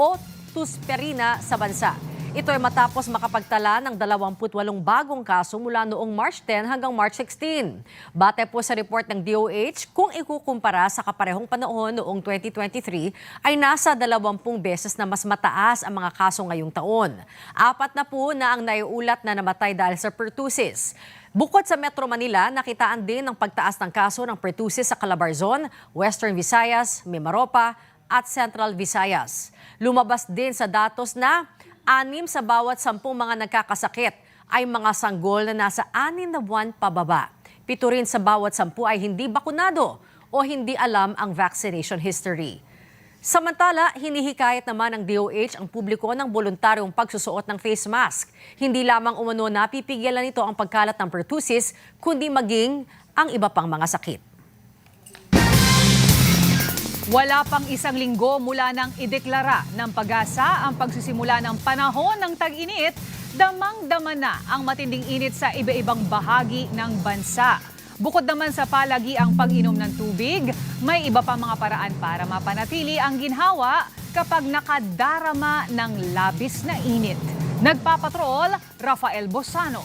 o Tusperina sa bansa. Ito ay matapos makapagtala ng 28 bagong kaso mula noong March 10 hanggang March 16. Bate po sa report ng DOH, kung ikukumpara sa kaparehong panahon noong 2023, ay nasa 20 beses na mas mataas ang mga kaso ngayong taon. 4 na po na ang naiulat na namatay dahil sa pertussis. Bukod sa Metro Manila, nakitaan din ang pagtaas ng kaso ng pertussis sa Calabarzon, Western Visayas, Mimaropa at Central Visayas. Lumabas din sa datos na 6 sa bawat 10 mga nagkakasakit ay mga sanggol na nasa 6 na buwan pababa. 7 rin sa bawat 10 ay hindi bakunado o hindi alam ang vaccination history. Samantala, hinihikayat naman ng DOH ang publiko ng voluntaryong pagsusuot ng face mask. Hindi lamang umano napipigilan nito ang pagkalat ng pertussis, kundi maging ang iba pang mga sakit. Wala pang isang linggo mula nang ideklara ng Pag-asa ang pagsisimula ng panahon ng tag-init, damang-dama na ang matinding init sa iba-ibang bahagi ng bansa. Bukod naman sa palagi ang pag-inom ng tubig, may iba pa mga paraan para mapanatili ang ginhawa kapag nakadarama ng labis na init. Nagpapatrol, Rafael Bosano.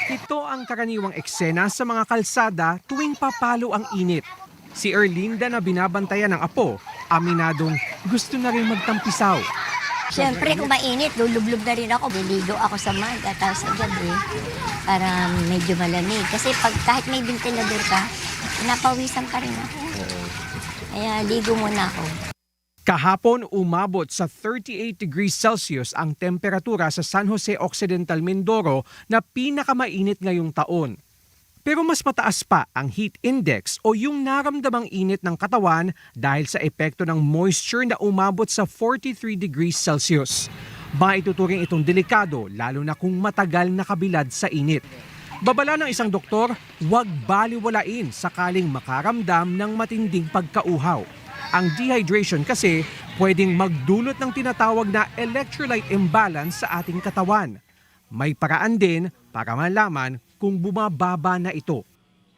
Ito ang karaniwang eksena sa mga kalsada tuwing papalo ang init. Si Erlinda na binabantayan ng apo, aminadong gusto na rin magtampisaw. Siyempre, kung mainit, lulublob na rin ako. Liligo ako sa maga, tapos sa gabi, para medyo malamig. Kasi kahit may ventilador ka, napawisan ka rin ako. Kaya ligo muna ako. Kahapon, umabot sa 38 degrees Celsius ang temperatura sa San Jose Occidental, Mindoro na pinakamainit ngayong taon. Pero mas mataas pa ang heat index o yung naramdamang init ng katawan dahil sa epekto ng moisture na umabot sa 43 degrees Celsius. Maituturing itong delikado lalo na kung matagal nakabilad sa init. Babala ng isang doktor, huwag baliwalain sakaling makaramdam ng matinding pagkauhaw. Ang dehydration kasi pwedeng magdulot ng tinatawag na electrolyte imbalance sa ating katawan. May paraan din para malaman kung bumababa na ito.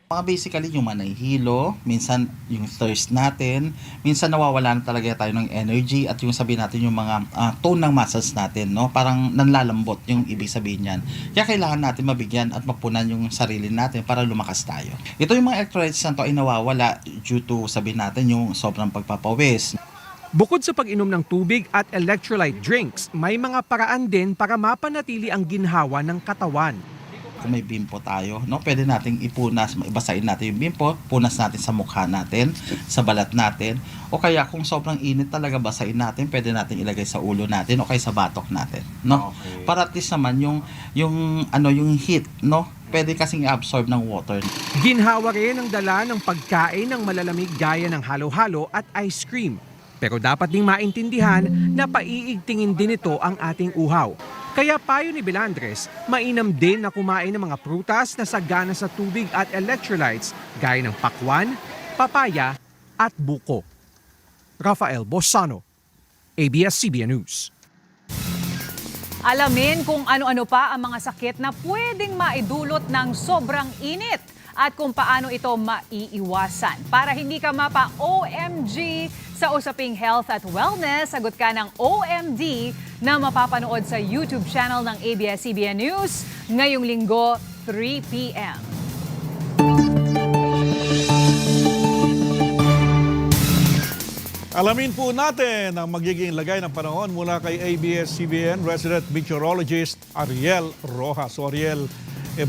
Mga basically yung manahilo, minsan yung thirst natin, minsan nawawalan talaga tayo ng energy at yung sabihin natin yung mga tone ng muscles natin, no? Parang nanlalambot yung ibig sabihin niyan. Kaya kailangan natin mabigyan at mapunan yung sarili natin para lumakas tayo. Ito yung mga electrolytes na to ay nawawala due to sabihin natin yung sobrang pagpapawis. Bukod sa pag-inom ng tubig at electrolyte drinks, may mga paraan din para mapanatili ang ginhawa ng katawan. Kung may bimpo tayo, no, pwede nating ipunas, ibasain natin yung bimpo, punas natin sa mukha natin, sa balat natin, o kaya kung sobrang init talaga basain natin, pwede natin ilagay sa ulo natin o kaya sa batok natin, no? Okay. Para at least naman yung heat, no, pwede kasing i-absorb ng water. Ginhawa rin ang dala ng pagkain ng malalamig gaya ng halo-halo at ice cream. Pero dapat ding maintindihan na paiigtingin din ito ang ating uhaw. Kaya payo ni Belandres, mainam din na kumain ng mga prutas na sagana sa tubig at electrolytes gaya ng pakwan, papaya at buko. Rafael Bosano, ABS-CBN News. Alamin kung ano-ano pa ang mga sakit na pwedeng maidulot ng sobrang init at kung paano ito maiiwasan. Para hindi ka mapa-OMG sa usaping health at wellness, sagot ka ng OMD na mapapanood sa YouTube channel ng ABS-CBN News ngayong linggo, 3 p.m. Alamin po natin ang magiging lagay ng panahon mula kay ABS-CBN resident meteorologist Ariel Rojas. So Ariel,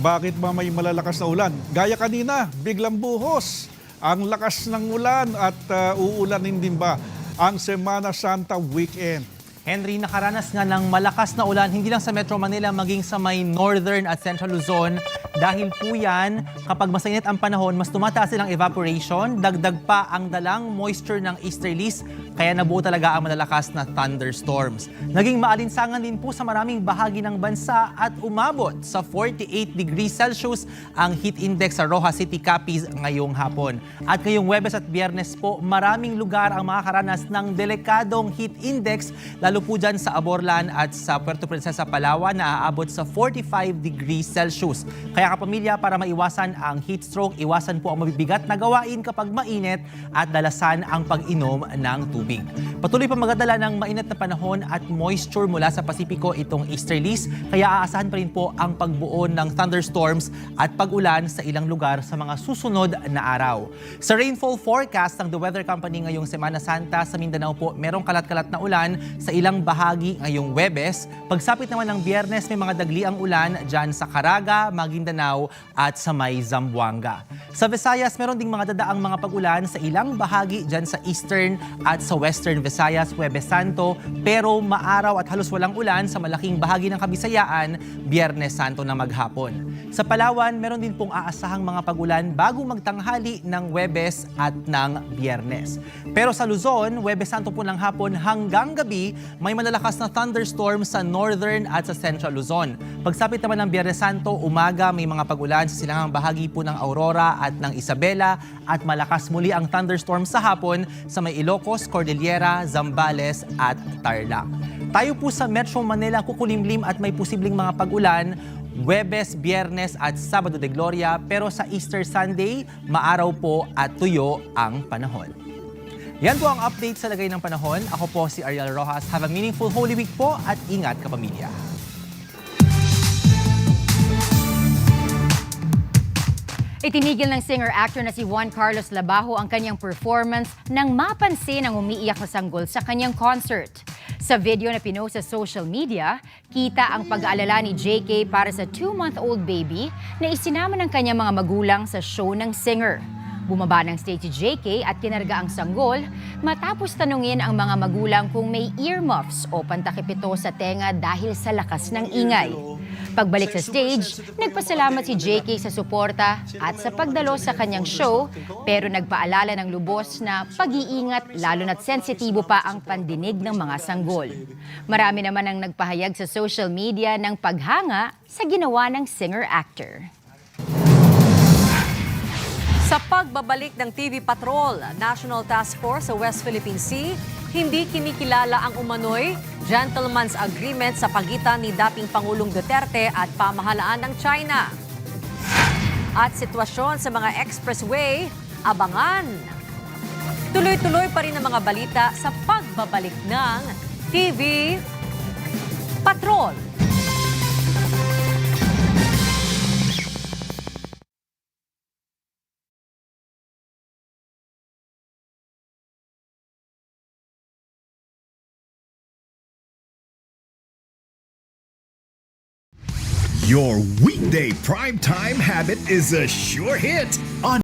bakit ba may malalakas na ulan? Gaya kanina, biglang buhos ang lakas ng ulan at uulanin din ba ang Semana Santa weekend? Henry, nakaranas nga ng malakas na ulan hindi lang sa Metro Manila maging sa may Northern at Central Luzon. Dahil po yan, kapag masainit ang panahon, mas tumataas din ang evaporation, dagdag pa ang dalang moisture ng easterlies, kaya nabuo talaga ang malalakas na thunderstorms. Naging maalinsangan din po sa maraming bahagi ng bansa at umabot sa 48 degrees Celsius ang heat index sa Rojas City, Capiz ngayong hapon. At ngayong Huwebes at Biyernes po, maraming lugar ang makakaranas ng delikadong heat index, lalo Lalo po dyan sa Aborlan at sa Puerto Princesa, Palawan na aabot sa 45 degrees Celsius. Kaya kapamilya, para maiwasan ang heat stroke, iwasan po ang mabibigat na gawain kapag mainit at dalasan ang pag-inom ng tubig. Patuloy pa magdala ng mainit na panahon at moisture mula sa Pasipiko itong easterlies, kaya aasahan pa rin po ang pagbuo ng thunderstorms at pag-ulan sa ilang lugar sa mga susunod na araw. Sa rainfall forecast ng The Weather Company ngayong Semana Santa sa Mindanao po, merong kalat-kalat na ulan sa ilang bahagi ngayong Huwebes. Pagsapit naman ng Biyernes, may mga dagli ang ulan dyan sa Caraga, Maguindanao at sa may Zamboanga. Sa Visayas, meron ding mga dadaang mga pag-ulan sa ilang bahagi dyan sa Eastern at sa Western Visayas, Huwebes Santo, pero maaraw at halos walang ulan sa malaking bahagi ng Kabisayaan, Biyernes Santo na maghapon. Sa Palawan, meron din pong aasahang mga pag-ulan bago magtanghali ng Huwebes at ng Biyernes. Pero sa Luzon, Huwebes Santo po ng hapon hanggang gabi, may malalakas na thunderstorm sa Northern at sa Central Luzon. Pagsapit naman ng Biyernes Santo, umaga may mga pag-ulan sa silangang bahagi po ng Aurora at ng Isabela at malakas muli ang thunderstorm sa hapon sa may Ilocos, Cordillera, Zambales at Tarlac. Tayo po sa Metro Manila kukulimlim at may posibleng mga pag-ulan Huwebes, Biyernes at Sabado de Gloria, pero sa Easter Sunday, maaraw po at tuyo ang panahon. Yan po ang update sa lagay ng panahon. Ako po si Ariel Rojas. Have a meaningful Holy Week po at ingat kapamilya. Itinigil ng singer-actor na si Juan Carlos Labajo ang kanyang performance nang mapansin ang umiiyak na sanggol sa kanyang concert. Sa video na pinost sa social media, kita ang pag-aalala ni JK para sa 2-month-old baby na isinama ng kanyang mga magulang sa show ng singer. Bumaba ng stage si JK at kinarga ang sanggol matapos tanungin ang mga magulang kung may earmuffs o pantakip ito sa tenga dahil sa lakas ng ingay. Pagbalik sa stage, nagpasalamat si JK sa suporta at sa pagdalo sa kanyang show, pero nagpaalala ng lubos na pag-iingat lalo na't sensitibo pa ang pandinig ng mga sanggol. Marami naman ang nagpahayag sa social media ng paghanga sa ginawa ng singer-actor. Sa pagbabalik ng TV Patrol, National Task Force sa West Philippine Sea, hindi kinikilala ang umano'y gentleman's agreement sa pagitan ni dating Pangulong Duterte at pamahalaan ng China. At sitwasyon sa mga expressway, abangan. Tuloy-tuloy pa rin ang mga balita sa pagbabalik ng TV Patrol. Your weekday primetime habit is a sure hit on